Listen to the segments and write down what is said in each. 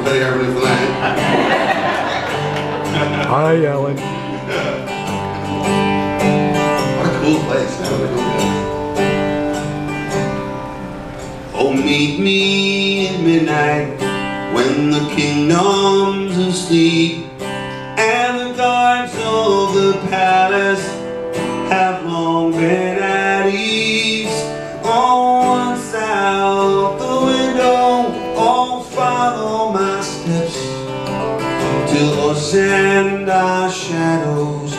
everybody have a beautiful night. Hi, Ellen. What a cool place. Oh, meet me at midnight when the kingdom's asleep and the guards of the palace have long been at ease. Oh, once out the window, oh, follow my steps till us and our shadows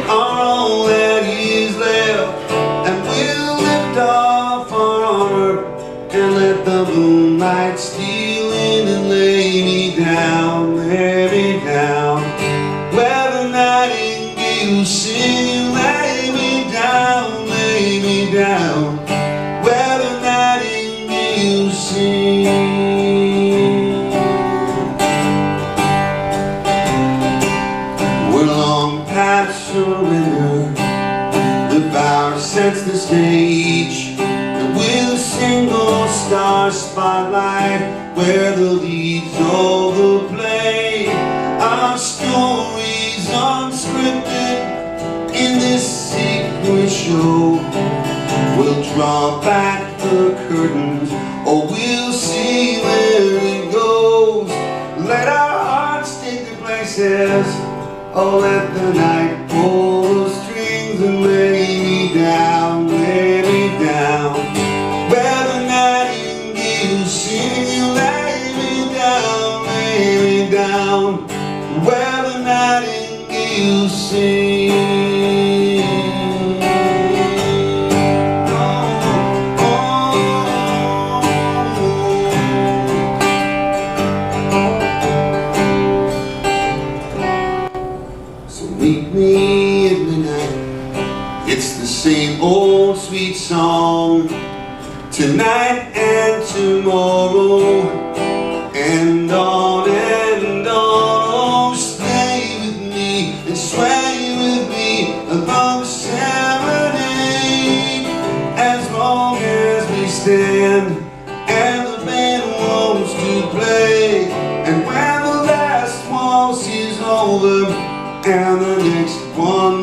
are all that is left, and we'll lift off our armor and let the moonlight steal in and lay me down, lay me down. Where the nightingales sing, lay me down, lay me down. Where the nightingales sing. We're long past surrender, the bower sets the stage, and with a single star spotlight where the leads of the play, our stories unscripted in this secret show. We'll draw back the curtains, or we'll see where it goes. Let our hearts take their places, oh, let the night pull the strings and lay me down, lay me down. Where the nightingales sing, lay me down, lay me down. Where the nightingales sing. Oh, oh, oh. So meet me at midnight. It's the same old sweet song, tonight and tomorrow, and on and on. Oh, stay with me and sway with me above the serenade, as long as we stand and the band wants to play. And when the last waltz is over and the next one